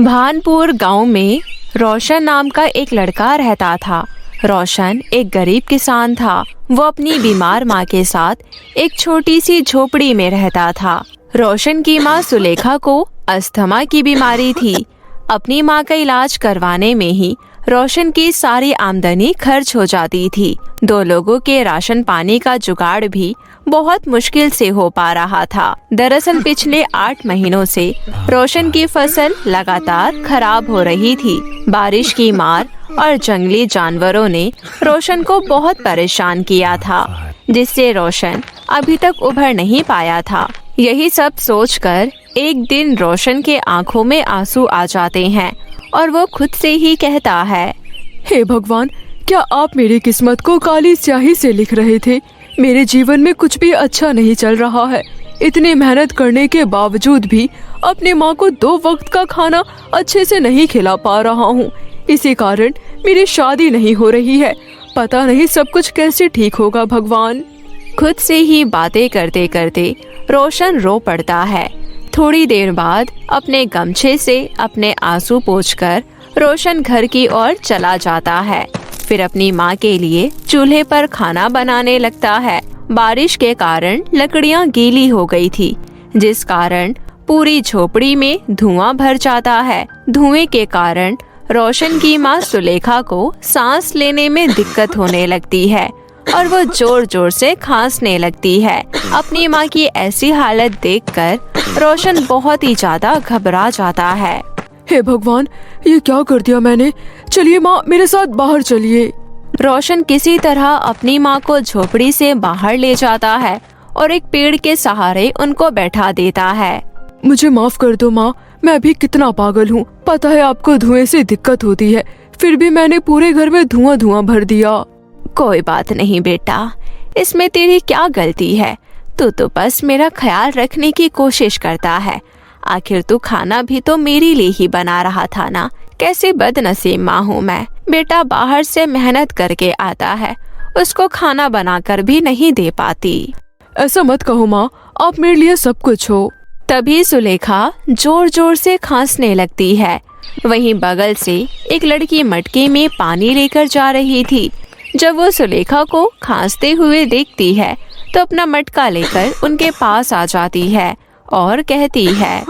भानपुर गांव में रोशन नाम का एक लड़का रहता था। रोशन एक गरीब किसान था। वो अपनी बीमार माँ के साथ एक छोटी सी झोपड़ी में रहता था। रोशन की माँ सुलेखा को अस्थमा की बीमारी थी। अपनी माँ का इलाज करवाने में ही रोशन की सारी आमदनी खर्च हो जाती थी। दो लोगों के राशन पानी का जुगाड़ भी बहुत मुश्किल से हो पा रहा था। दरअसल पिछले 8 महीनों से रोशन की फसल लगातार खराब हो रही थी। बारिश की मार और जंगली जानवरों ने रोशन को बहुत परेशान किया था, जिससे रोशन अभी तक उभर नहीं पाया था। यही सब सोचकर एक दिन रोशन के आंखों में आंसू आ जाते हैं और वो खुद से ही कहता है, हे भगवान, क्या आप मेरी किस्मत को काली स्याही से लिख रहे थे? मेरे जीवन में कुछ भी अच्छा नहीं चल रहा है। इतनी मेहनत करने के बावजूद भी अपनी माँ को 2 वक्त का खाना अच्छे से नहीं खिला पा रहा हूँ। इसी कारण मेरी शादी नहीं हो रही है। पता नहीं सब कुछ कैसे ठीक होगा भगवान। खुद से ही बातें करते करते रोशन रो पड़ता है। थोड़ी देर बाद अपने गमछे से अपने आंसू पोंछकर रोशन घर की ओर चला जाता है। फिर अपनी माँ के लिए चूल्हे पर खाना बनाने लगता है। बारिश के कारण लकड़ियाँ गीली हो गई थी, जिस कारण पूरी झोपड़ी में धुआं भर जाता है। धुएं के कारण रोशन की माँ सुलेखा को सांस लेने में दिक्कत होने लगती है और वो जोर जोर से खांसने लगती है। अपनी माँ की ऐसी हालत देखकर रोशन बहुत ही ज्यादा घबरा जाता है। हे भगवान, ये क्या कर दिया मैंने? चलिए माँ, मेरे साथ बाहर चलिए। रोशन किसी तरह अपनी माँ को झोपड़ी से बाहर ले जाता है और एक पेड़ के सहारे उनको बैठा देता है। मुझे माफ कर दो माँ, मैं अभी कितना पागल हूँ। पता है आपको धुएं से दिक्कत होती है, फिर भी मैंने पूरे घर में धुआं धुआं भर दिया। कोई बात नहीं बेटा, इसमें तेरी क्या गलती है? तू तो बस मेरा ख्याल रखने की कोशिश करता है। आखिर तू खाना भी तो मेरे लिए ही बना रहा था ना। कैसे बदनसीब माँ हूँ मैं। बेटा बाहर से मेहनत करके आता है, उसको खाना बनाकर भी नहीं दे पाती। ऐसा मत कहो माँ, आप मेरे लिए सब कुछ हो। तभी सुलेखा जोर जोर से खांसने लगती है। वहीं बगल से एक लड़की मटके में पानी लेकर जा रही थी। जब वो सुलेखा को खांसते हुए देखती है तो अपना मटका लेकर उनके पास आ जाती है और कहती है,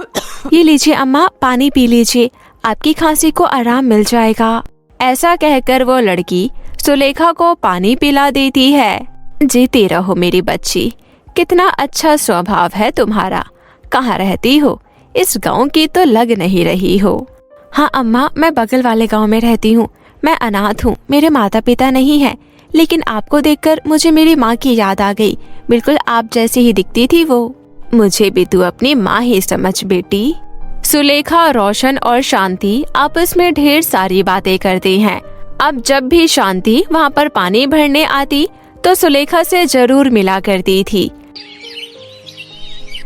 ये लीजिए अम्मा, पानी पी लीजिए, आपकी खांसी को आराम मिल जाएगा। ऐसा कहकर वो लड़की सुलेखा को पानी पिला देती है। जीती रहो मेरी बच्ची, कितना अच्छा स्वभाव है तुम्हारा। कहाँ रहती हो? इस गांव की तो लग नहीं रही हो। हाँ अम्मा, मैं बगल वाले गांव में रहती हूँ। मैं अनाथ हूँ, मेरे माता पिता नहीं है, लेकिन आपको देखकर मुझे मेरी माँ की याद आ गई। बिल्कुल आप जैसी ही दिखती थी वो। मुझे भी तू अपनी माँ ही समझ बेटी। सुलेखा, रोशन और शांति आपस में ढेर सारी बातें करती हैं। अब जब भी शांति वहाँ पर पानी भरने आती तो सुलेखा से जरूर मिला करती थी।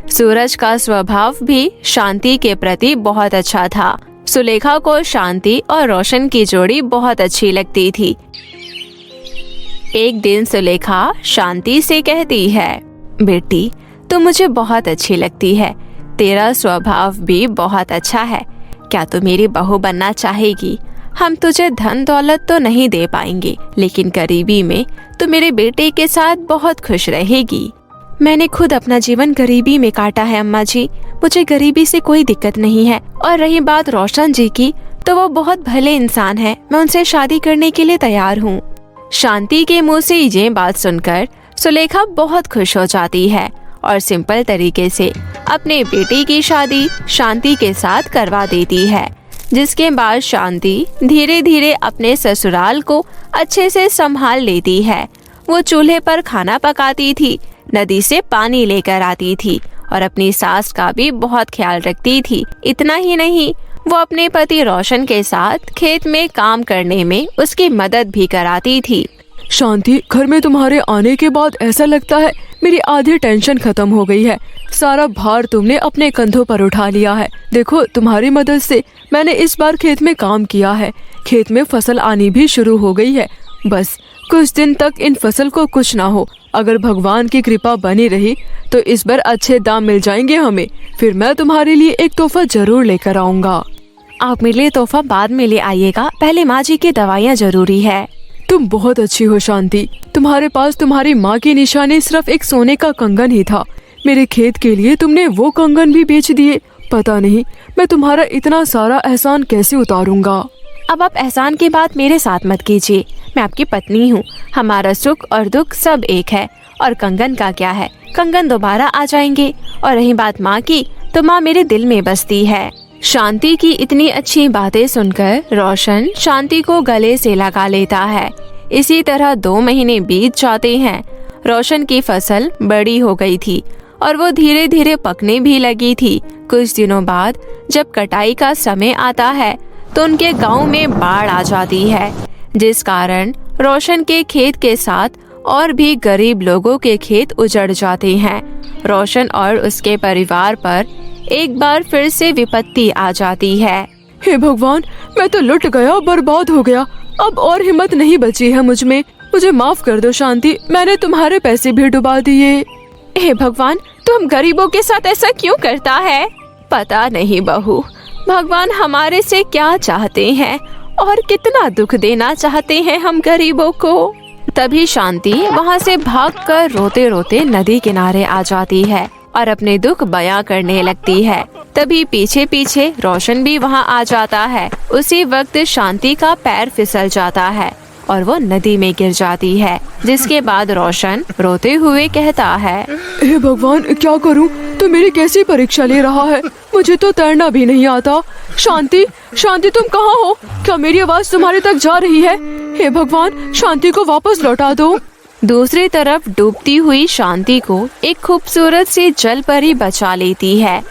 सूरज का स्वभाव भी शांति के प्रति बहुत अच्छा था। सुलेखा को शांति और रोशन की जोड़ी बहुत अच्छी लगती थी। एक दिन सुलेखा शांति से कहती है, बेटी तू मुझे बहुत अच्छी लगती है, तेरा स्वभाव भी बहुत अच्छा है। क्या तू मेरी बहू बनना चाहेगी? हम तुझे धन दौलत तो नहीं दे पाएंगे, लेकिन गरीबी में तू मेरे बेटे के साथ बहुत खुश रहेगी। मैंने खुद अपना जीवन गरीबी में काटा है अम्मा जी, मुझे गरीबी से कोई दिक्कत नहीं है। और रही बात रोशन जी की, तो वो बहुत भले इंसान है, मैं उनसे शादी करने के लिए तैयार हूँ। शांति के मुँह से ये बात सुनकर सुलेखा बहुत खुश हो जाती है और सिंपल तरीके से अपने बेटे की शादी शांति के साथ करवा देती है। जिसके बाद शांति धीरे धीरे अपने ससुराल को अच्छे से संभाल लेती है। वो चूल्हे पर खाना पकाती थी, नदी से पानी लेकर आती थी और अपनी सास का भी बहुत ख्याल रखती थी। इतना ही नहीं, वो अपने पति रोशन के साथ खेत में काम करने में उसकी मदद भी कराती थी। शांति, घर में तुम्हारे आने के बाद ऐसा लगता है मेरी आधी टेंशन खत्म हो गई है। सारा भार तुमने अपने कंधों पर उठा लिया है। देखो, तुम्हारी मदद से मैंने इस बार खेत में काम किया है। खेत में फसल आनी भी शुरू हो गई है। बस कुछ दिन तक इन फसल को कुछ ना हो। अगर भगवान की कृपा बनी रही तो इस बार अच्छे दाम मिल जाएंगे हमें। फिर मैं तुम्हारे लिए एक तोहफा जरूर लेकर आऊंगा। आप मेरे लिए तोहफा बाद में ले आइएगा, पहले माँ जी की दवाइयाँ जरूरी है। तुम बहुत अच्छी हो शांति। तुम्हारे पास तुम्हारी माँ की निशानी सिर्फ एक सोने का कंगन ही था। मेरे खेत के लिए तुमने वो कंगन भी बेच दिए। पता नहीं मैं तुम्हारा इतना सारा एहसान कैसे उतारूंगा। अब आप एहसान की बात मेरे साथ मत कीजिए, मैं आपकी पत्नी हूँ। हमारा सुख और दुख सब एक है। और कंगन का क्या है, कंगन दोबारा आ जाएंगे। और रही बात माँ की, तो माँ मेरे दिल में बसती है। शांति की इतनी अच्छी बातें सुनकर रोशन शांति को गले से लगा लेता है। इसी तरह 2 महीने बीत जाते हैं। रोशन की फसल बड़ी हो गई थी और वो धीरे धीरे पकने भी लगी थी। कुछ दिनों बाद जब कटाई का समय आता है तो उनके गांव में बाढ़ आ जाती है, जिस कारण रोशन के खेत के साथ और भी गरीब लोगों के खेत उजड़ जाते हैं। रोशन और उसके परिवार पर एक बार फिर से विपत्ति आ जाती है। हे भगवान, मैं तो लुट गया, बर्बाद हो गया। अब और हिम्मत नहीं बची है मुझ में। मुझे माफ कर दो शांति, मैंने तुम्हारे पैसे भी डुबा दिए। हे भगवान, तुम गरीबों के साथ ऐसा क्यों करता है? पता नहीं बहू, भगवान हमारे से क्या चाहते हैं और कितना दुख देना चाहते हैं हम गरीबों को। तभी शांति वहाँ से भागकर रोते रोते नदी किनारे आ जाती है और अपने दुख बयां करने लगती है। तभी पीछे पीछे रोशन भी वहाँ आ जाता है। उसी वक्त शांति का पैर फिसल जाता है और वो नदी में गिर जाती है, जिसके बाद रोशन रोते हुए कहता है, हे भगवान, क्या करूं? तो मेरी कैसी परीक्षा ले रहा है? मुझे तो तैरना भी नहीं आता। शांति, शांति तुम कहाँ हो? क्या मेरी आवाज तुम्हारे तक जा रही है? हे भगवान, शांति को वापस लौटा दो। दूसरी तरफ डूबती हुई शांति को एक खूबसूरत सी जल परी बचा लेती है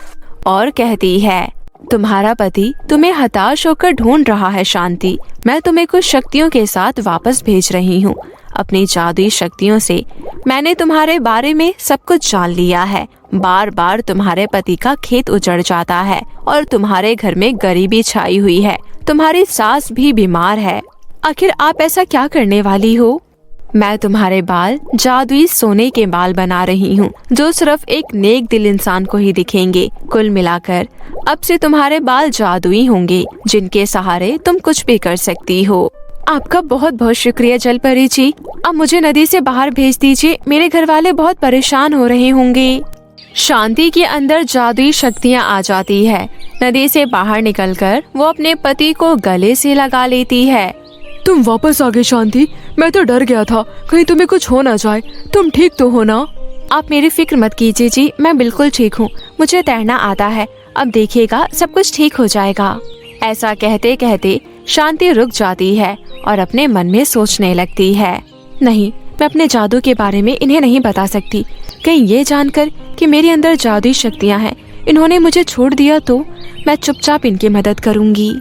और कहती है, तुम्हारा पति तुम्हें हताश होकर ढूंढ रहा है शांति। मैं तुम्हें कुछ शक्तियों के साथ वापस भेज रही हूँ। अपनी जादुई शक्तियों से मैंने तुम्हारे बारे में सब कुछ जान लिया है। बार बार तुम्हारे पति का खेत उजड़ जाता है और तुम्हारे घर में गरीबी छाई हुई है। तुम्हारी सास भी बीमार है। आखिर आप ऐसा क्या करने वाली हो? मैं तुम्हारे बाल जादुई सोने के बाल बना रही हूँ, जो सिर्फ एक नेक दिल इंसान को ही दिखेंगे। कुल मिलाकर अब से तुम्हारे बाल जादुई होंगे, जिनके सहारे तुम कुछ भी कर सकती हो। आपका बहुत बहुत शुक्रिया जलपरी जी। अब मुझे नदी से बाहर भेज दीजिए, मेरे घर वाले बहुत परेशान हो रहे होंगे। शांति के अंदर जादुई शक्तियाँ आ जाती है। नदी से बाहर निकलकर वो अपने पति को गले से लगा लेती है। तुम वापस आ गए शांति, मैं तो डर गया था कहीं तुम्हें कुछ हो ना जाए। तुम ठीक तो हो ना? आप मेरी फिक्र मत कीजिए जी, मैं बिल्कुल ठीक हूँ। मुझे तैरना आता है। अब देखिएगा सब कुछ ठीक हो जाएगा। ऐसा कहते कहते शांति रुक जाती है और अपने मन में सोचने लगती है, नहीं, मैं अपने जादू के बारे में इन्हें नहीं बता सकती। कहीं ये जानकर कि मेरे अंदर जादुई शक्तियाँ हैं, इन्होंने मुझे छोड़ दिया तो मैं चुपचाप इनकी मदद करूँगी।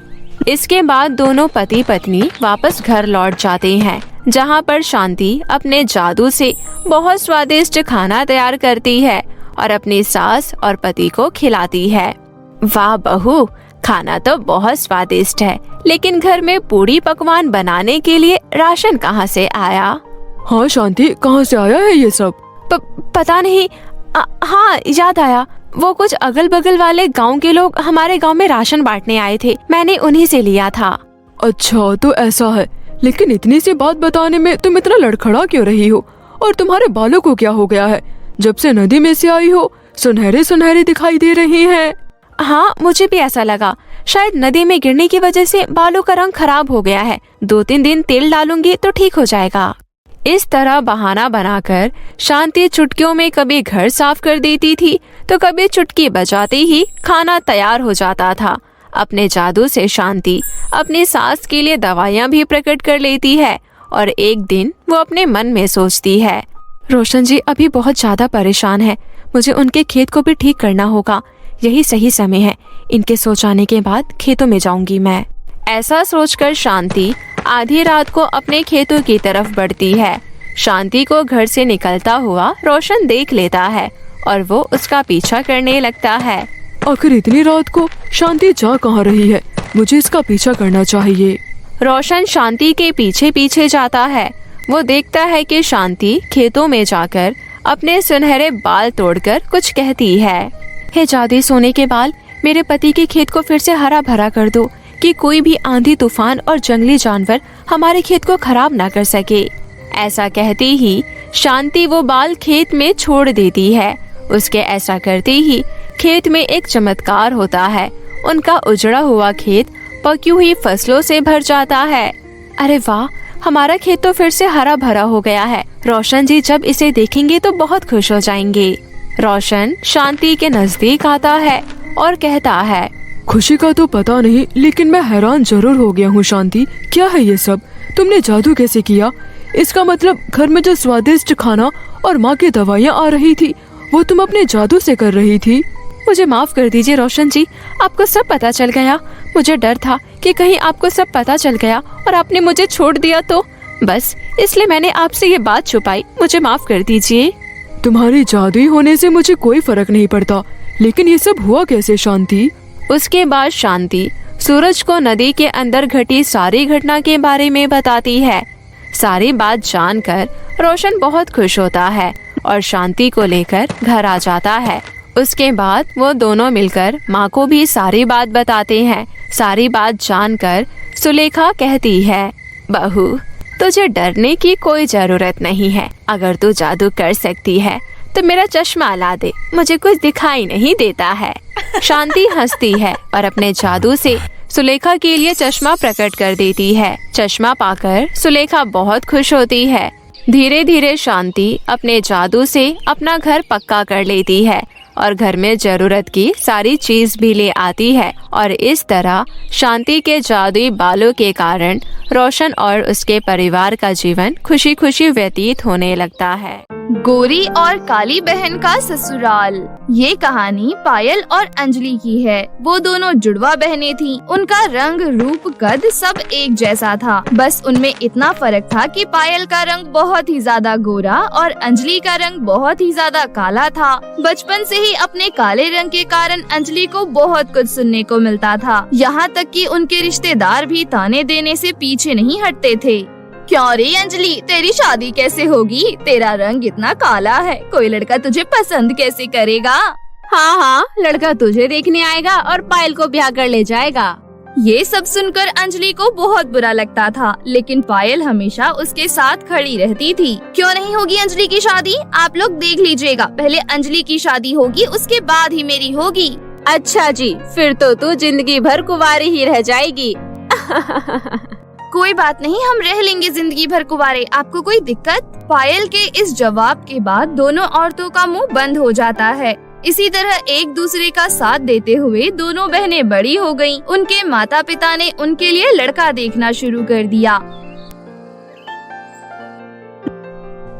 इसके बाद दोनों पति पत्नी वापस घर लौट जाते हैं, जहाँ पर शांति अपने जादू से बहुत स्वादिष्ट खाना तैयार करती है और अपनी सास और पति को खिलाती है। वाह बहू, खाना तो बहुत स्वादिष्ट है, लेकिन घर में पूरी पकवान बनाने के लिए राशन कहाँ से आया? हाँ शांति, कहाँ से आया है ये सब? पता नहीं। हाँ, याद आया, वो कुछ अगल बगल वाले गांव के लोग हमारे गांव में राशन बांटने आए थे, मैंने उन्हीं से लिया था। अच्छा तो ऐसा है, लेकिन इतनी सी बात बताने में तुम इतना लड़खड़ा क्यों रही हो? और तुम्हारे बालों को क्या हो गया है? जब से नदी में से आई हो सुनहरे सुनहरे दिखाई दे रहे हैं। हाँ, मुझे भी ऐसा लगा, शायद नदी में गिरने की वजह से बालों का रंग खराब हो गया है। 2-3 दिन तेल डालूंगी तो ठीक हो जाएगा। इस तरह बहाना बनाकर शांति चुटकियों में कभी घर साफ कर देती थी तो कभी चुटकी बजाते ही खाना तैयार हो जाता था। अपने जादू से शांति अपनी सास के लिए दवाइयाँ भी प्रकट कर लेती है और एक दिन वो अपने मन में सोचती है, रोशन जी अभी बहुत ज्यादा परेशान है, मुझे उनके खेत को भी ठीक करना होगा। यही सही समय है, इनके सो जाने के बाद खेतों में जाऊंगी मैं। ऐसा सोचकर शांति आधी रात को अपने खेतों की तरफ बढ़ती है। शांति को घर से निकलता हुआ रोशन देख लेता है और वो उसका पीछा करने लगता है। आखिर इतनी रात को शांति जा कहाँ रही है? मुझे इसका पीछा करना चाहिए। रोशन शांति के पीछे पीछे जाता है। वो देखता है कि शांति खेतों में जाकर अपने सुनहरे बाल तोड़कर कुछ कहती है। हे जादुई सोने के बाल, मेरे पति के खेत को फिर से हरा भरा कर दो कि कोई भी आंधी तूफान और जंगली जानवर हमारे खेत को खराब ना कर सके। ऐसा कहते ही शांति वो बाल खेत में छोड़ देती है। उसके ऐसा करते ही खेत में एक चमत्कार होता है। उनका उजड़ा हुआ खेत पकी हुई फसलों से भर जाता है। अरे वाह, हमारा खेत तो फिर से हरा भरा हो गया है। रोशन जी जब इसे देखेंगे तो बहुत खुश हो जाएंगे। रोशन शांति के नजदीक आता है और कहता है, खुशी का तो पता नहीं, लेकिन मैं हैरान जरूर हो गया हूँ शांति। क्या है ये सब? तुमने जादू कैसे किया? इसका मतलब घर में जो स्वादिष्ट खाना और माँ की दवाइयाँ आ रही थी वो तुम अपने जादू से कर रही थी। मुझे माफ कर दीजिए रोशन जी, आपको सब पता चल गया। मुझे डर था कि कहीं आपको सब पता चल गया और आपने मुझे छोड़ दिया तो, बस इसलिए मैंने आपसे ये बात छुपाई। मुझे माफ कर दीजिए। तुम्हारी जादुई होने से मुझे कोई फर्क नहीं पड़ता, लेकिन ये सब हुआ कैसे शांति? उसके बाद शांति सूरज को नदी के अंदर घटी सारी घटना के बारे में बताती है। सारी बात जानकर रोशन बहुत खुश होता है और शांति को लेकर घर आ जाता है। उसके बाद वो दोनों मिलकर माँ को भी सारी बात बताते हैं। सारी बात जानकर सुलेखा कहती है, बहू तुझे डरने की कोई जरूरत नहीं है। अगर तू जादू कर सकती है तो मेरा चश्मा ला दे, मुझे कुछ दिखाई नहीं देता है। शांति हंसती है और अपने जादू से सुलेखा के लिए चश्मा प्रकट कर देती है। चश्मा पाकर सुलेखा बहुत खुश होती है। धीरे धीरे शांति अपने जादू से अपना घर पक्का कर लेती है और घर में जरूरत की सारी चीज भी ले आती है। और इस तरह शांति के जादुई बालों के कारण रोशन और उसके परिवार का जीवन खुशी खुशी व्यतीत होने लगता है। गोरी और काली बहन का ससुराल। ये कहानी पायल और अंजलि की है। वो दोनों जुड़वा बहनें थीं। उनका रंग, रूप, कद सब एक जैसा था। बस उनमें इतना फर्क था कि पायल का रंग बहुत ही ज्यादा गोरा और अंजलि का रंग बहुत ही ज्यादा काला था। बचपन से ही अपने काले रंग के कारण अंजलि को बहुत कुछ सुनने को मिलता था। यहाँ तक कि उनके रिश्तेदार भी ताने देने से पीछे नहीं हटते थे। क्यों रे अंजलि, तेरी शादी कैसे होगी? तेरा रंग इतना काला है, कोई लड़का तुझे पसंद कैसे करेगा? हाँ, लड़का तुझे देखने आएगा और पायल को ब्याह कर ले जाएगा। ये सब सुनकर अंजलि को बहुत बुरा लगता था, लेकिन पायल हमेशा उसके साथ खड़ी रहती थी। क्यों नहीं होगी अंजलि की शादी? आप लोग देख लीजिएगा, पहले अंजलि की शादी होगी, उसके बाद ही मेरी होगी। अच्छा जी, फिर तो तू जिंदगी भर कुंवारी ही रह जाएगी। कोई बात नहीं, हम रह लेंगे जिंदगी भर कुंवारे। आपको कोई दिक्कत? पायल के इस जवाब के बाद दोनों औरतों का मुंह बंद हो जाता है। इसी तरह एक दूसरे का साथ देते हुए दोनों बहनें बड़ी हो गईं। उनके माता पिता ने उनके लिए लड़का देखना शुरू कर दिया।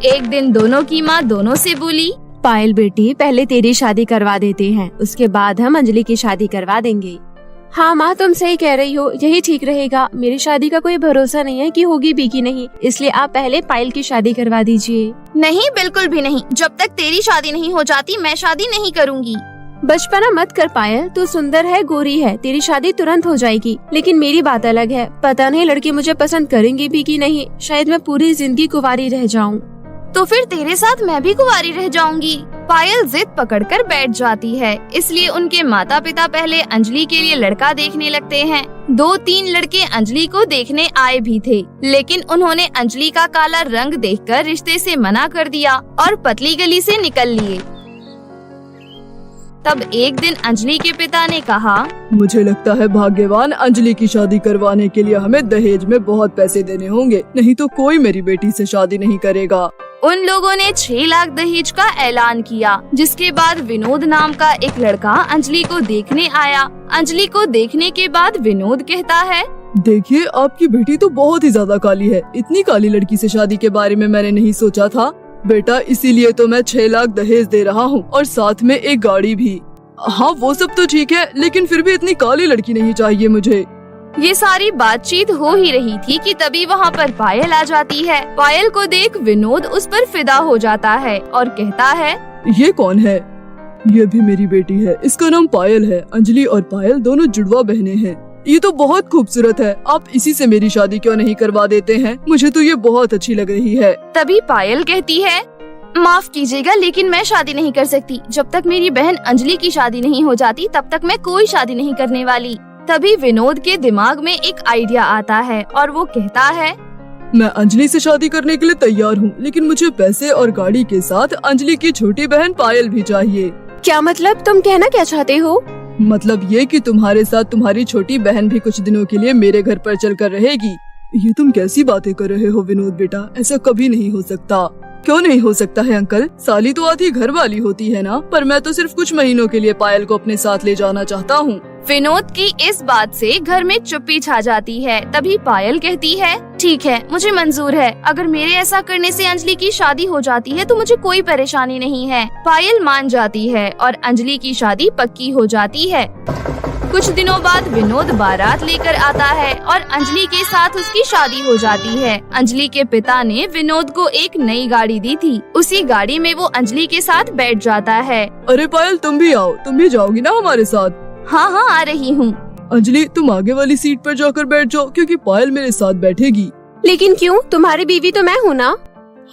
एक दिन दोनों की माँ दोनों से बोली, पायल बेटी, पहले तेरी शादी करवा देते हैं, उसके बाद हम अंजलि की शादी करवा देंगे। हाँ माँ, तुम सही कह रही हो, यही ठीक रहेगा। मेरी शादी का कोई भरोसा नहीं है कि होगी भी कि नहीं, इसलिए आप पहले पायल की शादी करवा दीजिए। नहीं, बिल्कुल भी नहीं। जब तक तेरी शादी नहीं हो जाती मैं शादी नहीं करूँगी। बचपना मत कर पायल, तू सुंदर है, गोरी है, तेरी शादी तुरंत हो जाएगी। लेकिन मेरी बात अलग है, पता नहीं लड़के मुझे पसंद करेंगे भी कि नहीं। शायद मैं पूरी जिंदगी कुंवारी रह जाऊँ। तो फिर तेरे साथ मैं भी कुंवारी रह जाऊंगी। पायल जिद पकड़कर बैठ जाती है। इसलिए उनके माता पिता पहले अंजलि के लिए लड़का देखने लगते हैं। 2-3 लड़के अंजलि को देखने आए भी थे, लेकिन उन्होंने अंजलि का काला रंग देखकर रिश्ते से मना कर दिया और पतली गली से निकल लिए। तब एक दिन अंजलि के पिता ने कहा, मुझे लगता है भाग्यवान अंजलि की शादी करवाने के लिए हमें दहेज में बहुत पैसे देने होंगे, नहीं तो कोई मेरी बेटी से शादी नहीं करेगा। उन लोगों ने 6 लाख दहेज का ऐलान किया, जिसके बाद विनोद नाम का एक लड़का अंजलि को देखने आया। अंजलि को देखने के बाद विनोद कहता है, देखिए आपकी बेटी तो बहुत ही ज्यादा काली है। इतनी काली लड़की से शादी के बारे में मैंने नहीं सोचा था बेटा, इसीलिए तो मैं 6 लाख दहेज दे रहा हूँ और साथ में एक गाड़ी भी। हाँ वो सब तो ठीक है, लेकिन फिर भी इतनी काली लड़की नहीं चाहिए मुझे। ये सारी बातचीत हो ही रही थी कि तभी वहाँ पर पायल आ जाती है। पायल को देख विनोद उस पर फिदा हो जाता है और कहता है, ये कौन है? ये भी मेरी बेटी है, इसका नाम पायल है। अंजलि और पायल दोनों जुड़वा बहनें हैं। ये तो बहुत खूबसूरत है, आप इसी से मेरी शादी क्यों नहीं करवा देते हैं? मुझे तो ये बहुत अच्छी लग रही है। तभी पायल कहती है, माफ कीजिएगा, लेकिन मैं शादी नहीं कर सकती। जब तक मेरी बहन अंजलि की शादी नहीं हो जाती तब तक मैं कोई शादी नहीं करने वाली। तभी विनोद के दिमाग में एक आइडिया आता है और वो कहता है, मैं अंजलि से शादी करने के लिए तैयार हूँ, लेकिन मुझे पैसे और गाड़ी के साथ अंजलि की छोटी बहन पायल भी चाहिए। क्या मतलब? तुम कहना क्या चाहते हो? मतलब ये कि तुम्हारे साथ तुम्हारी छोटी बहन भी कुछ दिनों के लिए मेरे घर पर चलकर रहेगी। ये तुम कैसी बातें कर रहे हो विनोद बेटा, ऐसा कभी नहीं हो सकता। क्यों नहीं हो सकता है अंकल? साली तो आधी घर वाली होती है ना। पर मैं तो सिर्फ कुछ महीनों के लिए पायल को अपने साथ ले जाना चाहता हूँ। विनोद की इस बात से घर में चुप्पी छा जाती है। तभी पायल कहती है, ठीक है, मुझे मंजूर है। अगर मेरे ऐसा करने से अंजलि की शादी हो जाती है तो मुझे कोई परेशानी नहीं है। पायल मान जाती है और अंजलि की शादी पक्की हो जाती है। कुछ दिनों बाद विनोद बारात लेकर आता है और अंजलि के साथ उसकी शादी हो जाती है। अंजलि के पिता ने विनोद को एक नई गाड़ी दी थी। उसी गाड़ी में वो अंजलि के साथ बैठ जाता है। अरे पायल, तुम भी आओ, तुम भी जाओगी ना हमारे साथ? हाँ हाँ, आ रही हूँ। अंजलि, तुम आगे वाली सीट पर जाकर बैठ जाओ, क्योंकि पायल मेरे साथ बैठेगी। लेकिन क्यों? तुम्हारी बीवी तो मैं हूँ ना।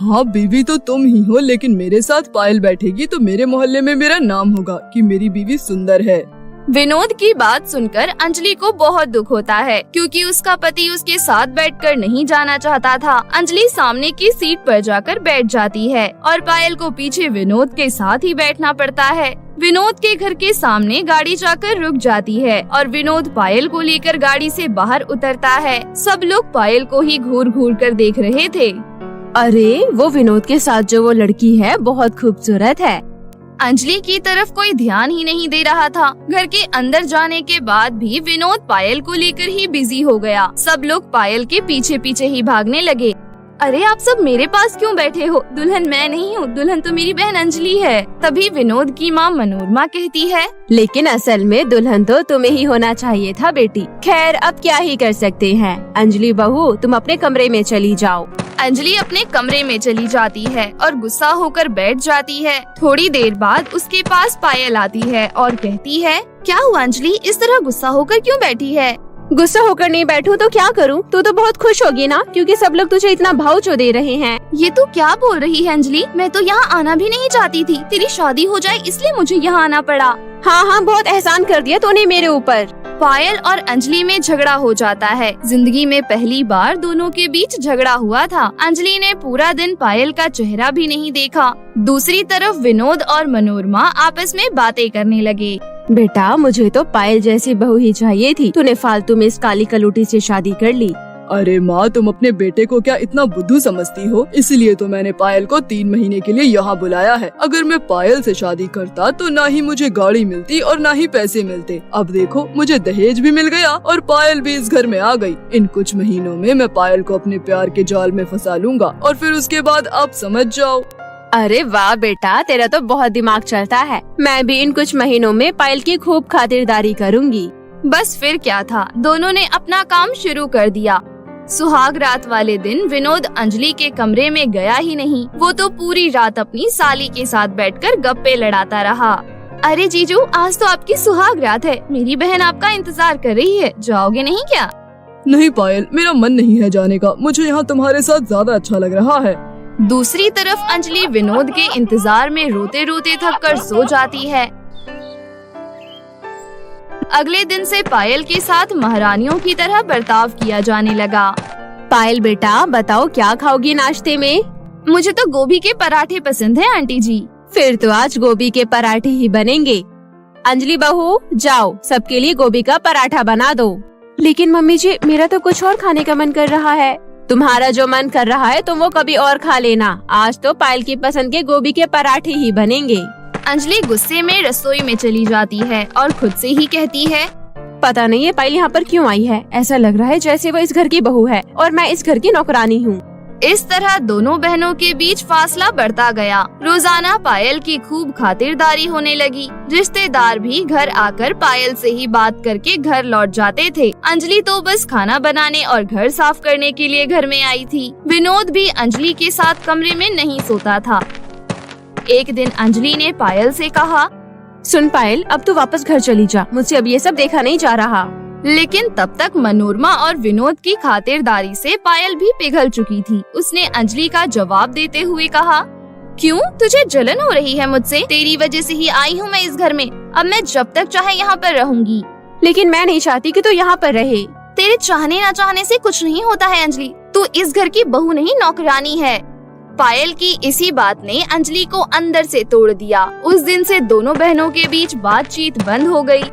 हाँ, बीवी तो तुम ही हो, लेकिन मेरे साथ पायल बैठेगी तो मेरे मोहल्ले में मेरा नाम होगा कि मेरी बीवी सुंदर है। विनोद की बात सुनकर अंजलि को बहुत दुख होता है, क्योंकि उसका पति उसके साथ बैठकर नहीं जाना चाहता था। अंजलि सामने की सीट पर जाकर बैठ जाती है और पायल को पीछे विनोद के साथ ही बैठना पड़ता है। विनोद के घर के सामने गाड़ी जाकर रुक जाती है और विनोद पायल को लेकर गाड़ी से बाहर उतरता है। सब लोग पायल को ही घूर घूर कर देख रहे थे। अरे, वो विनोद के साथ जो वो लड़की है बहुत खूबसूरत है। अंजलि की तरफ कोई ध्यान ही नहीं दे रहा था। घर के अंदर जाने के बाद भी विनोद पायल को लेकर ही बिजी हो गया। सब लोग पायल के पीछे पीछे ही भागने लगे। अरे, आप सब मेरे पास क्यों बैठे हो? दुल्हन मैं नहीं हूँ, दुल्हन तो मेरी बहन अंजलि है। तभी विनोद की माँ मनोरमा कहती है, लेकिन असल में दुल्हन तो तुम्हें ही होना चाहिए था बेटी। खैर, अब क्या ही कर सकते हैं। अंजलि बहू, तुम अपने कमरे में चली जाओ। अंजलि अपने कमरे में चली जाती है और गुस्सा होकर बैठ जाती है। थोड़ी देर बाद उसके पास पायल आती है और कहती है, क्या हुआ अंजलि, इस तरह गुस्सा होकर क्यों बैठी है? गुस्सा होकर नहीं बैठूं तो क्या करूं? तू तो बहुत खुश होगी ना, क्योंकि सब लोग तुझे इतना भाव जो दे रहे हैं। ये तू क्या बोल रही है अंजलि? मैं तो यहाँ आना भी नहीं चाहती थी। तेरी शादी हो जाए इसलिए मुझे यहाँ आना पड़ा। हाँ, बहुत एहसान कर दिया तूने मेरे ऊपर। पायल और अंजलि में झगड़ा हो जाता है। जिंदगी में पहली बार दोनों के बीच झगड़ा हुआ था। अंजलि ने पूरा दिन पायल का चेहरा भी नहीं देखा। दूसरी तरफ विनोद और मनोरमा आपस में बातें करने लगे। बेटा, मुझे तो पायल जैसी बहू ही चाहिए थी। तूने फालतू में इस काली कलूटी से शादी कर ली। अरे माँ, तुम अपने बेटे को क्या इतना बुद्धू समझती हो? इसलिए तो मैंने पायल को 3 महीने के लिए यहाँ बुलाया है। अगर मैं पायल से शादी करता तो ना ही मुझे गाड़ी मिलती और ना ही पैसे मिलते। अब देखो, मुझे दहेज भी मिल गया और पायल भी इस घर में आ गई। इन कुछ महीनों में मैं पायल को अपने प्यार के जाल में फंसा लूंगा और फिर उसके बाद आप समझ जाओ। अरे वाह बेटा, तेरा तो बहुत दिमाग चलता है। मैं भी इन कुछ महीनों में पायल की खूब खातिरदारी करूँगी। बस फिर क्या था, दोनों ने अपना काम शुरू कर दिया। सुहाग रात वाले दिन विनोद अंजलि के कमरे में गया ही नहीं। वो तो पूरी रात अपनी साली के साथ बैठकर गप्पे लड़ाता रहा। अरे जीजू, आज तो आपकी सुहाग रात है। मेरी बहन आपका इंतजार कर रही है, जाओगे नहीं क्या? नहीं पायल, मेरा मन नहीं है जाने का। मुझे यहाँ तुम्हारे साथ ज्यादा अच्छा लग रहा है। दूसरी तरफ अंजलि विनोद के इंतजार में रोते रोते थक कर सो जाती है। अगले दिन से पायल के साथ महारानियों की तरह बर्ताव किया जाने लगा। पायल बेटा, बताओ क्या खाओगी नाश्ते में? मुझे तो गोभी के पराठे पसंद है आंटी जी। फिर तो आज गोभी के पराठे ही बनेंगे। अंजलि बहू, जाओ सबके लिए गोभी का पराठा बना दो। लेकिन मम्मी जी, मेरा तो कुछ और खाने का मन कर रहा है। तुम्हारा जो मन कर रहा है तुम वो कभी और खा लेना। आज तो पायल की पसंद के गोभी के पराठे ही बनेंगे। अंजलि गुस्से में रसोई में चली जाती है और खुद से ही कहती है, पता नहीं ये पायल यहाँ पर क्यों आई है। ऐसा लग रहा है जैसे वो इस घर की बहू है और मैं इस घर की नौकरानी हूँ। इस तरह दोनों बहनों के बीच फासला बढ़ता गया। रोजाना पायल की खूब खातिरदारी होने लगी। रिश्तेदार भी घर आकर पायल से ही बात करके घर लौट जाते थे। अंजलि तो बस खाना बनाने और घर साफ करने के लिए घर में आई थी। विनोद भी अंजलि के साथ कमरे में नहीं सोता था। एक दिन अंजलि ने पायल से कहा, सुन पायल, अब तू वापस घर चली जा। मुझसे अब ये सब देखा नहीं जा रहा। लेकिन तब तक मनोरमा और विनोद की खातिरदारी से पायल भी पिघल चुकी थी। उसने अंजलि का जवाब देते हुए कहा, क्यों? तुझे जलन हो रही है मुझसे? तेरी वजह से ही आई हूँ मैं इस घर में। अब मैं जब तक चाहे यहाँ पर रहूंगी। लेकिन मैं नहीं चाहती कि तू यहाँ पर रहे। तेरे चाहने ना चाहने से कुछ नहीं होता है अंजलि। तू इस घर की बहू नहीं, नौकरानी है। पायल की इसी बात ने अंजलि को अंदर से तोड़ दिया। उस दिन से दोनों बहनों के बीच बातचीत बंद हो गई।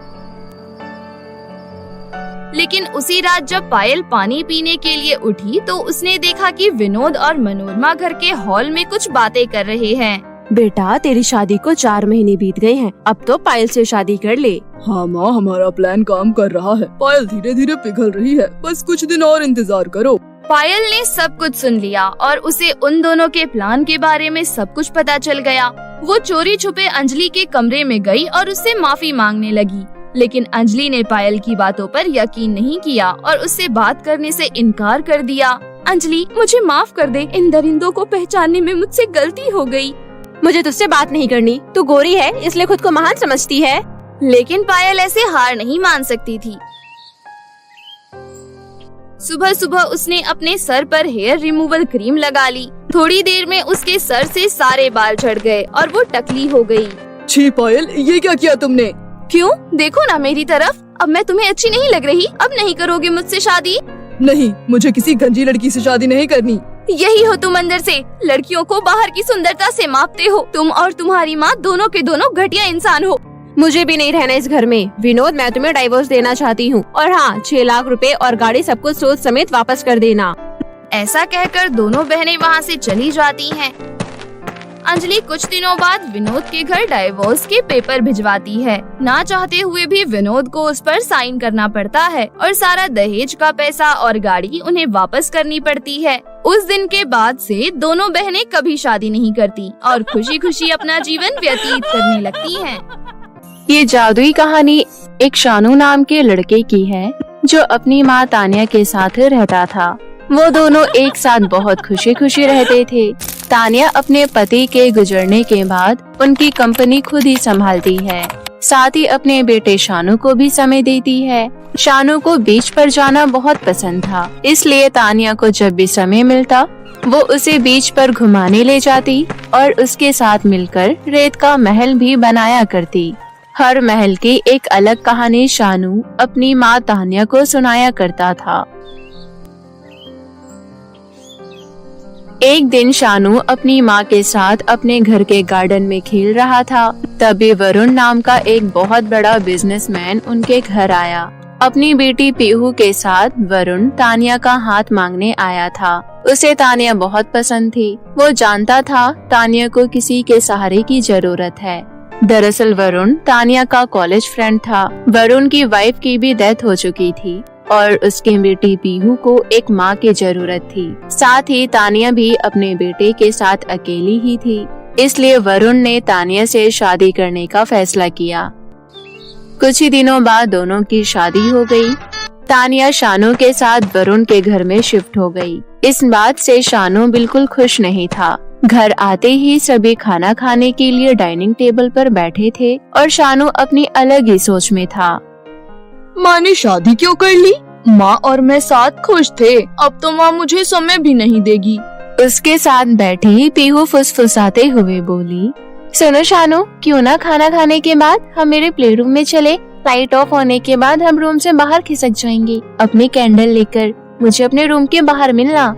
लेकिन उसी रात जब पायल पानी पीने के लिए उठी तो उसने देखा कि विनोद और मनोरमा घर के हॉल में कुछ बातें कर रहे हैं। बेटा, तेरी शादी को 4 महीने बीत गए हैं, अब तो पायल से शादी कर ले। हाँ माँ, हमारा प्लान काम कर रहा है। पायल धीरे धीरे पिघल रही है, बस कुछ दिन और इंतजार करो। पायल ने सब कुछ सुन लिया और उसे उन दोनों के प्लान के बारे में सब कुछ पता चल गया। वो चोरी छुपे अंजलि के कमरे में गई और उससे माफी मांगने लगी। लेकिन अंजलि ने पायल की बातों पर यकीन नहीं किया और उससे बात करने से इनकार कर दिया। अंजलि, मुझे माफ कर दे, इन दरिंदों को पहचानने में मुझसे गलती हो गई। मुझे तुझसे बात नहीं करनी। तू गोरी है इसलिए खुद को महान समझती है। लेकिन पायल ऐसे हार नहीं मान सकती थी। सुबह सुबह उसने अपने सर पर हेयर रिमूवल क्रीम लगा ली। थोड़ी देर में उसके सर से सारे बाल झड़ गए और वो टकली हो गई। छी पायल, ये क्या किया तुमने? क्यों? देखो ना मेरी तरफ। अब मैं तुम्हें अच्छी नहीं लग रही? अब नहीं करोगे मुझसे शादी? नहीं, मुझे किसी गंजी लड़की से शादी नहीं करनी। यही हो तुम अंदर से। लड़कियों को बाहर की सुंदरता से मापते हो। तुम और तुम्हारी माँ दोनों के दोनों घटिया इंसान हो। मुझे भी नहीं रहना इस घर में। विनोद, मैं तुम्हें डाइवोर्स देना चाहती हूँ और हाँ, 6 लाख रुपए और गाड़ी सब कुछ सोच समेत वापस कर देना। ऐसा कहकर दोनों बहनें वहाँ से चली जाती हैं। अंजलि कुछ दिनों बाद विनोद के घर डाइवोर्स के पेपर भिजवाती है। ना चाहते हुए भी विनोद को उस पर साइन करना पड़ता है और सारा दहेज का पैसा और गाड़ी उन्हें वापस करनी पड़ती है। उस दिन के बाद से दोनों बहनें कभी शादी नहीं करती और खुशी खुशी अपना जीवन व्यतीत करने लगती हैं। ये जादुई कहानी एक शानू नाम के लड़के की है जो अपनी माँ तानिया के साथ रहता था। वो दोनों एक साथ बहुत खुशी खुशी रहते थे। तानिया अपने पति के गुजरने के बाद उनकी कंपनी खुद ही संभालती है, साथ ही अपने बेटे शानू को भी समय देती है। शानू को बीच पर जाना बहुत पसंद था, इसलिए तानिया को जब भी समय मिलता वो उसे बीच पर घुमाने ले जाती और उसके साथ मिलकर रेत का महल भी बनाया करती। हर महल की एक अलग कहानी शानू अपनी माँ तानिया को सुनाया करता था। एक दिन शानू अपनी माँ के साथ अपने घर के गार्डन में खेल रहा था। तभी वरुण नाम का एक बहुत बड़ा बिजनेसमैन उनके घर आया। अपनी बेटी पीहू के साथ वरुण तानिया का हाथ मांगने आया था। उसे तानिया बहुत पसंद थी। वो जानता था तानिया को किसी के सहारे की जरूरत है। दरअसल वरुण तानिया का कॉलेज फ्रेंड था। वरुण की वाइफ की भी डेथ हो चुकी थी और उसके बेटी पीहू को एक माँ की जरूरत थी। साथ ही तानिया भी अपने बेटे के साथ अकेली ही थी, इसलिए वरुण ने तानिया से शादी करने का फैसला किया। कुछ ही दिनों बाद दोनों की शादी हो गई। तानिया शानू के साथ वरुण के घर में शिफ्ट हो गई। इस बात से शानू बिल्कुल खुश नहीं था। घर आते ही सभी खाना खाने के लिए डाइनिंग टेबल पर बैठे थे और शानू अपनी अलग ही सोच में था। माँ ने शादी क्यों कर ली? माँ और मैं साथ खुश थे, अब तो माँ मुझे समय भी नहीं देगी। उसके साथ बैठी पीहू फुसफुसाते हुए बोली, सुनो शानू, क्यों ना खाना खाने के बाद हम मेरे प्ले रूम में चले। लाइट ऑफ होने के बाद हम रूम से बाहर खिसक जाएंगे। अपनी कैंडल लेकर मुझे अपने रूम के बाहर मिलना।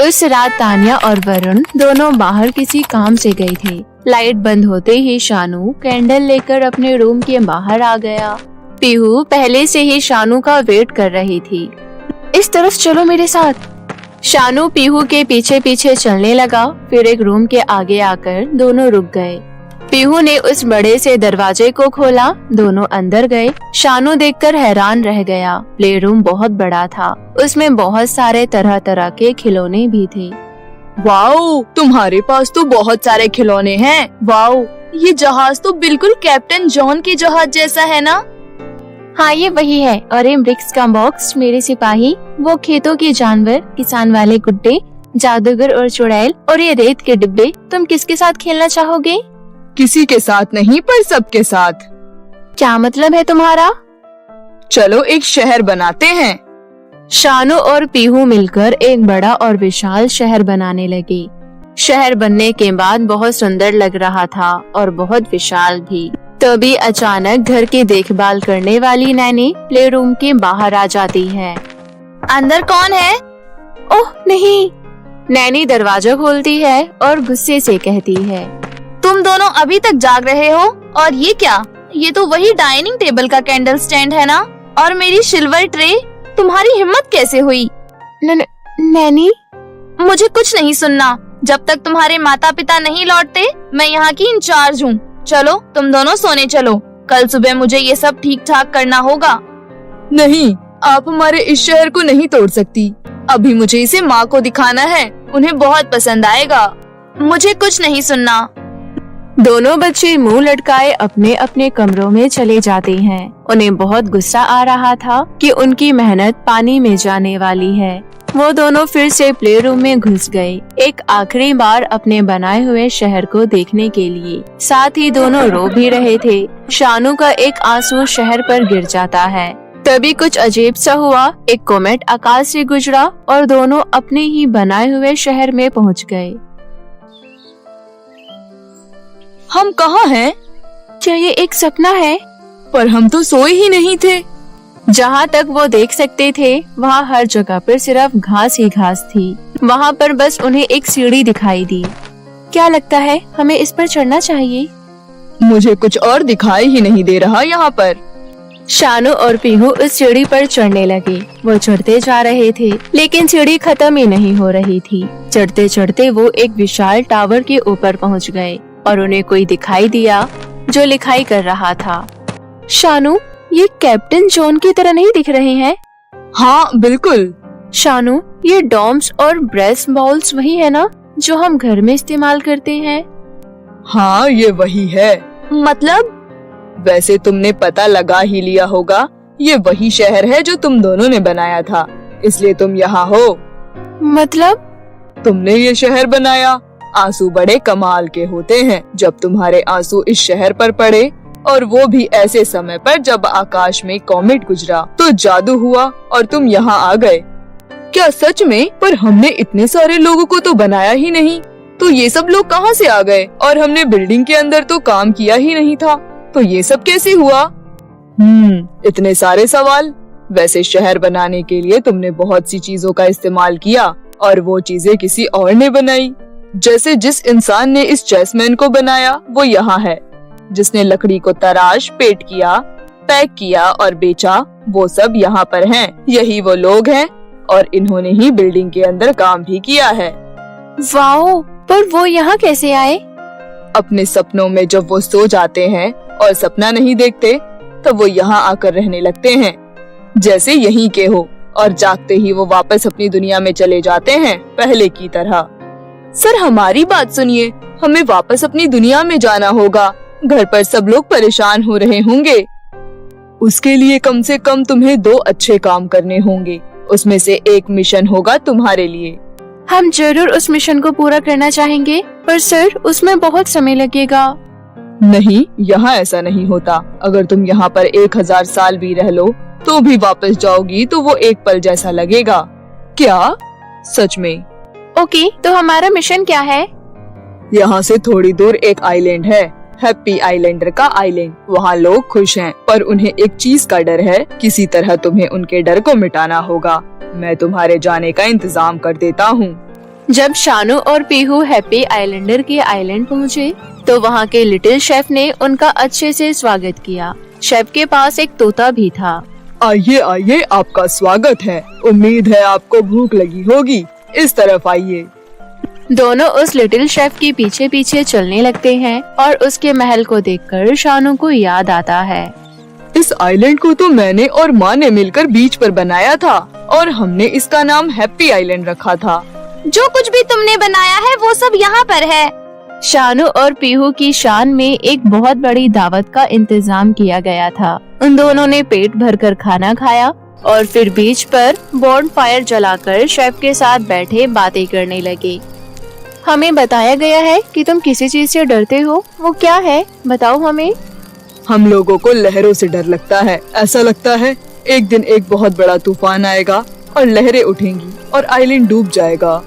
उस रात तानिया और वरुण दोनों बाहर किसी काम से गए थे। लाइट बंद होते ही शानू कैंडल लेकर अपने रूम के बाहर आ गया। पीहू पहले से ही शानू का वेट कर रही थी। इस तरफ चलो मेरे साथ। शानू पीहू के पीछे पीछे चलने लगा। फिर एक रूम के आगे आकर दोनों रुक गए। पीहू ने उस बड़े से दरवाजे को खोला। दोनों अंदर गए। शानू देखकर हैरान रह गया। प्ले रूम बहुत बड़ा था। उसमें बहुत सारे तरह तरह के खिलौने भी थे। वाओ, तुम्हारे पास तो बहुत सारे खिलौने हैं। वाओ, ये जहाज तो बिल्कुल कैप्टन जॉन के जहाज जैसा है ना? हाँ, ये वही है। और ये ब्रिक्स का बॉक्स, मेरे सिपाही, वो खेतों के जानवर, किसान वाले गुड्डे, जादूगर और चुड़ैल, और ये रेत के डिब्बे। तुम किसके साथ खेलना चाहोगे? किसी के साथ नहीं, पर सबके साथ। क्या मतलब है तुम्हारा? चलो एक शहर बनाते हैं। शानू और पीहू मिलकर एक बड़ा और विशाल शहर बनाने लगे। शहर बनने के बाद बहुत सुंदर लग रहा था और बहुत विशाल भी। तभी अचानक घर की देखभाल करने वाली नैनी प्ले रूम के बाहर आ जाती है। अंदर कौन है? ओह नहीं! नैनी दरवाजा खोलती है और गुस्से से कहती है, तुम दोनों अभी तक जाग रहे हो? और ये क्या? ये तो वही डाइनिंग टेबल का कैंडल स्टैंड है ना? और मेरी सिल्वर ट्रे? तुम्हारी हिम्मत कैसे हुई? नैनी, मुझे कुछ नहीं सुनना। जब तक तुम्हारे माता पिता नहीं लौटते, मैं यहाँ की इंचार्ज हूँ। चलो तुम दोनों सोने चलो, कल सुबह मुझे ये सब ठीक ठाक करना होगा। नहीं, आप हमारे इस शहर को नहीं तोड़ सकती। अभी मुझे इसे माँ को दिखाना है, उन्हें बहुत पसंद आएगा। मुझे कुछ नहीं सुनना। दोनों बच्चे मुंह लटकाए अपने अपने कमरों में चले जाते हैं। उन्हें बहुत गुस्सा आ रहा था कि उनकी मेहनत पानी में जाने वाली है। वो दोनों फिर से प्ले रूम में घुस गए, एक आखिरी बार अपने बनाए हुए शहर को देखने के लिए। साथ ही दोनों रो भी रहे थे। शानू का एक आंसू शहर पर गिर जाता है। तभी कुछ अजीब सा हुआ। एक कोमेट आकाश से गुजरा और दोनों अपने ही बनाए हुए शहर में पहुंच गए। हम कहाँ हैं? क्या ये एक सपना है? पर हम तो सोए ही नहीं थे। जहाँ तक वो देख सकते थे वहाँ हर जगह पर सिर्फ घास ही घास थी। वहाँ पर बस उन्हें एक सीढ़ी दिखाई दी। क्या लगता है हमें इस पर चढ़ना चाहिए? मुझे कुछ और दिखाई ही नहीं दे रहा यहाँ पर। शानू और पीहू उस सीढ़ी पर चढ़ने लगे। वो चढ़ते जा रहे थे लेकिन सीढ़ी खत्म ही नहीं हो रही थी। चढ़ते चढ़ते वो एक विशाल टावर के ऊपर पहुँच गए और उन्हें कोई दिखाई दिया जो लिखाई कर रहा था। शानू, ये कैप्टन जॉन की तरह नहीं दिख रहे हैं? हाँ बिल्कुल। शानू, ये डॉम्स और ब्रेस बॉल्स वही है ना जो हम घर में इस्तेमाल करते हैं? हाँ ये वही है। मतलब? वैसे तुमने पता लगा ही लिया होगा, ये वही शहर है जो तुम दोनों ने बनाया था, इसलिए तुम यहाँ हो। मतलब? तुमने ये शहर बनाया। आंसू बड़े कमाल के होते हैं। जब तुम्हारे आंसू इस शहर पर पड़े और वो भी ऐसे समय पर जब आकाश में कॉमेट गुजरा तो जादू हुआ और तुम यहाँ आ गए। क्या सच में? पर हमने इतने सारे लोगों को तो बनाया ही नहीं, तो ये सब लोग कहाँ से आ गए? और हमने बिल्डिंग के अंदर तो काम किया ही नहीं था, तो ये सब कैसे हुआ? इतने सारे सवाल। वैसे शहर बनाने के लिए तुमने बहुत सी चीजों का इस्तेमाल किया और वो चीजें किसी और ने बनाई। जैसे जिस इंसान ने इस चेसमैन को बनाया वो यहाँ है, जिसने लकड़ी को तराश, पेट किया, पैक किया और बेचा, वो सब यहाँ पर हैं। यही वो लोग हैं और इन्होंने ही बिल्डिंग के अंदर काम भी किया है। वाओ, पर वो यहाँ कैसे आए? अपने सपनों में जब वो सो जाते हैं और सपना नहीं देखते तब वो यहाँ आकर रहने लगते हैं, जैसे यहीं के हो, और जागते ही वो वापस अपनी दुनिया में चले जाते हैं पहले की तरह। सर हमारी बात सुनिए, हमें वापस अपनी दुनिया में जाना होगा। घर पर सब लोग परेशान हो रहे होंगे। उसके लिए कम से कम तुम्हें 2 अच्छे काम करने होंगे। उसमें से एक मिशन होगा तुम्हारे लिए। हम जरूर उस मिशन को पूरा करना चाहेंगे, पर सर उसमें बहुत समय लगेगा। नहीं, यहाँ ऐसा नहीं होता। अगर तुम यहाँ पर 1000 साल भी रह लो तो भी वापस जाओगी तो वो एक पल जैसा लगेगा। क्या? सच में? ओके, तो हमारा मिशन क्या है? यहाँ से थोड़ी दूर एक आइलैंड है, हैप्पी आइलैंडर का आइलैंड। वहाँ लोग खुश हैं, पर उन्हें एक चीज का डर है। किसी तरह तुम्हें उनके डर को मिटाना होगा। मैं तुम्हारे जाने का इंतजाम कर देता हूँ। जब शानू और पीहू हैप्पी आइलैंडर के आइलैंड पहुँचे तो वहाँ के लिटिल शेफ ने उनका अच्छे से स्वागत किया। शेफ के पास एक तोता भी था। आइए आइए, आपका स्वागत है। उम्मीद है आपको भूख लगी होगी। इस तरफ आइए। दोनों उस लिटिल शेफ के पीछे पीछे चलने लगते हैं और उसके महल को देखकर शानू को याद आता है। इस आइलैंड को तो मैंने और माँ ने मिलकर बीच पर बनाया था और हमने इसका नाम हैप्पी आइलैंड रखा था। जो कुछ भी तुमने बनाया है वो सब यहाँ पर है। शानू और पीहू की शान में एक बहुत बड़ी दावत का इंतजाम किया गया था। उन दोनों ने पेट भरकर खाना खाया और फिर बीच पर बॉन फायर जलाकर शेफ के साथ बैठे बातें करने लगे। हमें बताया गया है कि तुम किसी चीज से डरते हो, वो क्या है? बताओ हमें। हम लोगों को लहरों से डर लगता है। ऐसा लगता है एक दिन एक बहुत बड़ा तूफान आएगा और लहरें उठेंगी और आइलैंड डूब जाएगा।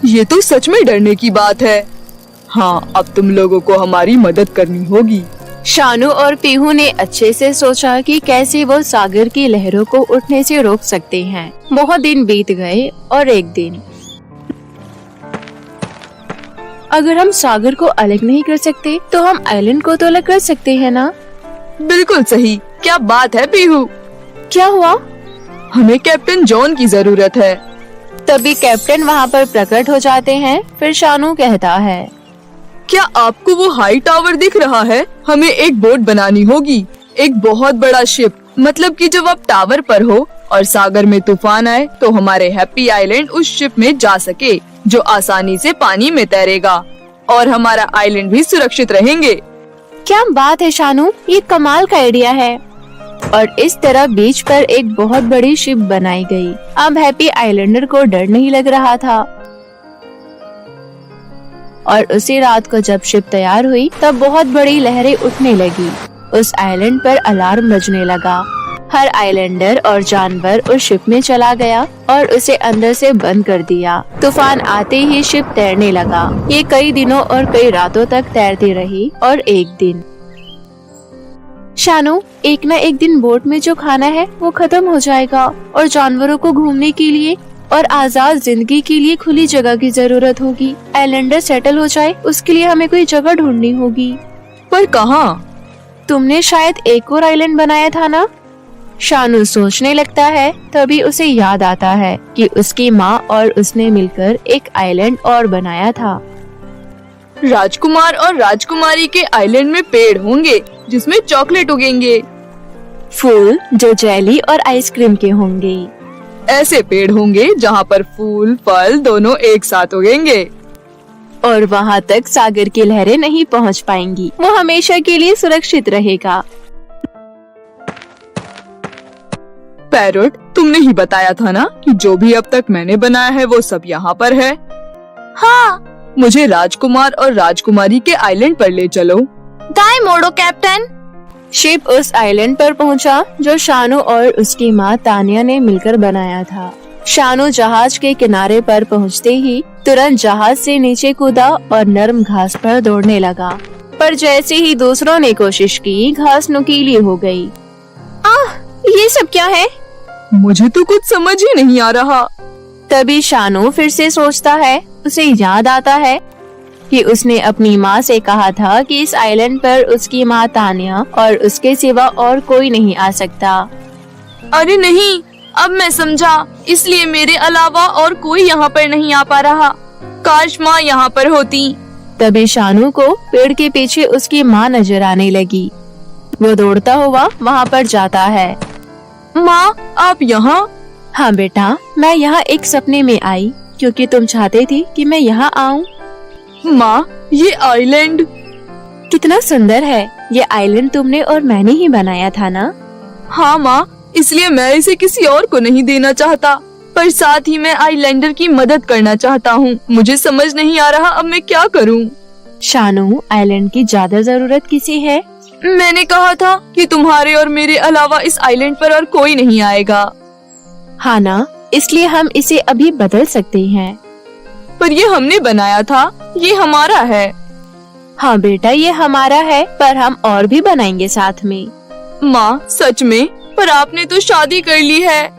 ये तो सच में डरने की बात है। हाँ, अब तुम लोगों को हमारी मदद करनी होगी। शानू और पीहू ने अच्छे से सोचा कि कैसे वो सागर की लहरों को उठने से रोक सकते हैं। बहुत दिन बीत गए और एक दिन, अगर हम सागर को अलग नहीं कर सकते तो हम आइलैंड को तो अलग कर सकते हैं ना? बिल्कुल सही। क्या बात है पीहू? क्या हुआ? हमें कैप्टन जॉन की जरूरत है। तभी कैप्टन वहाँ पर प्रकट हो जाते हैं। फिर शानू कहता है, क्या आपको वो हाई टावर दिख रहा है? हमें एक बोट बनानी होगी, एक बहुत बड़ा शिप। मतलब कि जब आप टावर पर हो और सागर में तूफान आए तो हमारे हैप्पी आइलैंड उस शिप में जा सके, जो आसानी से पानी में तैरेगा और हमारा आइलैंड भी सुरक्षित रहेंगे। क्या बात है शानू, ये कमाल का आइडिया है। और इस तरह बीच पर एक बहुत बड़ी शिप बनाई गई। अब हैप्पी आइलैंडर को डर नहीं लग रहा था। और उसी रात को जब शिप तैयार हुई तब बहुत बड़ी लहरें उठने लगी। उस आइलैंड पर अलार्म बजने लगा। हर आइलैंडर और जानवर उस शिप में चला गया और उसे अंदर से बंद कर दिया। तूफान आते ही शिप तैरने लगा। ये कई दिनों और कई रातों तक तैरती रही। और एक दिन, शानू, एक न एक दिन बोट में जो खाना है वो खत्म हो जाएगा और जानवरों को घूमने के लिए और आजाद जिंदगी के लिए खुली जगह की जरूरत होगी। आइलैंडर सेटल हो जाए उसके लिए हमें कोई जगह ढूंढनी होगी। पर कहाँ? तुमने शायद एक और आइलैंड बनाया था ना? शानू सोचने लगता है। तभी उसे याद आता है कि उसकी माँ और उसने मिलकर एक आइलैंड और बनाया था। राजकुमार और राजकुमारी के आइलैंड में पेड़ होंगे जिसमें चॉकलेट उगेंगे, फूल जो जेली और आइसक्रीम के होंगे। ऐसे पेड़ होंगे जहाँ पर फूल फल दोनों एक साथ उगेंगे। और वहाँ तक सागर की लहरें नहीं पहुँच पाएंगी। वो हमेशा के लिए सुरक्षित रहेगा। पैरोट, तुमने ही बताया था ना कि जो भी अब तक मैंने बनाया है वो सब यहाँ पर है। हाँ, मुझे राजकुमार और राजकुमारी के आइलैंड पर ले चलो। दाएं मोड़ो कैप्टन। शिप उस आइलैंड पर पहुंचा जो शानू और उसकी माँ तानिया ने मिलकर बनाया था। शानू जहाज के किनारे पर पहुंचते ही तुरंत जहाज से नीचे कूदा और नरम घास पर दौड़ने लगा। पर जैसे ही दूसरों ने कोशिश की, घास नुकीली हो गई। ये सब क्या है? मुझे तो कुछ समझ ही नहीं आ रहा। तभी शानू फिर से सोचता है। उसे याद आता है कि उसने अपनी माँ से कहा था कि इस आइलैंड पर उसकी माँ तानिया और उसके सिवा और कोई नहीं आ सकता। अरे नहीं, अब मैं समझा, इसलिए मेरे अलावा और कोई यहाँ पर नहीं आ पा रहा। काश माँ यहाँ पर होती। तभी शानू को पेड़ के पीछे उसकी माँ नजर आने लगी। वो दौड़ता हुआ वहाँ पर जाता है। माँ, आप यहाँ? हाँ बेटा, मैं यहाँ एक सपने में आई क्योंकि तुम चाहते थे कि मैं यहाँ आऊँ। माँ, ये आइलैंड कितना सुंदर है। ये आइलैंड तुमने और मैंने ही बनाया था ना? हाँ माँ, इसलिए मैं इसे किसी और को नहीं देना चाहता, पर साथ ही मैं आइलैंडर की मदद करना चाहता हूँ। मुझे समझ नहीं आ रहा अब मैं क्या करूँ। शानू, आइलैंड की ज्यादा जरूरत किसी है? मैंने कहा था कि तुम्हारे और मेरे अलावा इस आइलैंड पर और कोई नहीं आएगा। हाँ ना, इसलिए हम इसे अभी बदल सकते हैं। पर ये हमने बनाया था, ये हमारा है। हाँ बेटा, ये हमारा है, पर हम और भी बनाएंगे साथ में। माँ, सच में? पर आपने तो शादी कर ली है।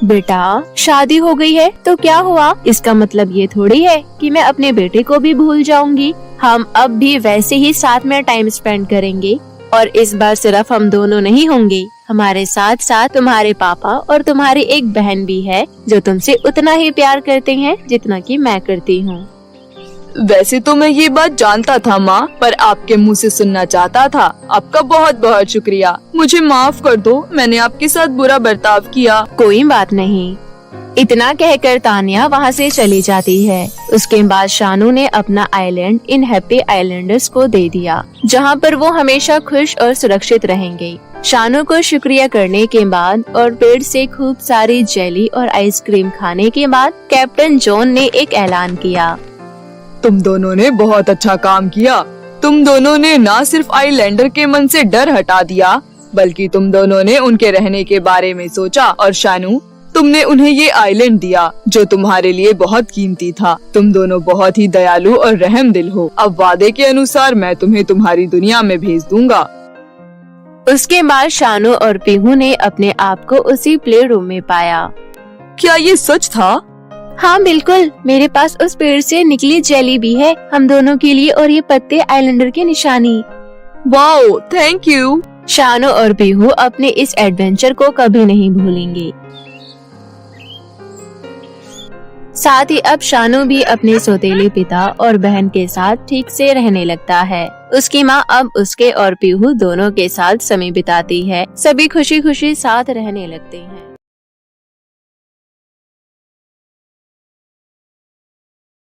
बेटा, शादी हो गई है तो क्या हुआ? इसका मतलब ये थोड़ी है कि मैं अपने बेटे को भी भूल जाऊंगी। हम अब भी वैसे ही साथ में टाइम स्पेंड करेंगे। और इस बार सिर्फ हम दोनों नहीं होंगे, हमारे साथ साथ तुम्हारे पापा और तुम्हारी एक बहन भी है जो तुमसे उतना ही प्यार करते हैं जितना कि मैं करती हूँ। वैसे तो मैं ये बात जानता था माँ, पर आपके मुंह से सुनना चाहता था। आपका बहुत बहुत शुक्रिया। मुझे माफ कर दो, मैंने आपके साथ बुरा बर्ताव किया। कोई बात नहीं। इतना कहकर तानिया वहाँ से चली जाती है। उसके बाद शानू ने अपना आइलैंड इन हैप्पी आइलैंडर्स को दे दिया, जहाँ पर वो हमेशा खुश और सुरक्षित रहेंगे। शानू को शुक्रिया करने के बाद और पेड़ से खूब सारी जेली और आइसक्रीम खाने के बाद कैप्टन जॉन ने एक ऐलान किया। तुम दोनों ने बहुत अच्छा काम किया। तुम दोनों ने न सिर्फ आइलैंडर के मन से डर हटा दिया, बल्कि तुम दोनों ने उनके रहने के बारे में सोचा। और शानू, तुम तुमने उन्हें ये आइलैंड दिया जो तुम्हारे लिए बहुत कीमती था। तुम दोनों बहुत ही दयालु और रहमदिल हो। अब वादे के अनुसार मैं तुम्हें तुम्हारी दुनिया में भेज दूंगा। उसके बाद शानू और पीहू ने अपने आप को उसी प्ले रूम में पाया। क्या ये सच था? हाँ बिल्कुल, मेरे पास उस पेड़ से निकली जेली भी है हम दोनों के लिए, और ये पत्ते आइलैंडर की निशानी। Wow, thank you. शानू और पीहू अपने इस एडवेंचर को कभी नहीं भूलेंगे। साथ ही अब शानू भी अपने सौतेले पिता और बहन के साथ ठीक से रहने लगता है। उसकी माँ अब उसके और पीहू दोनों के साथ समय बिताती है। सभी खुशी खुशी साथ रहने लगते हैं।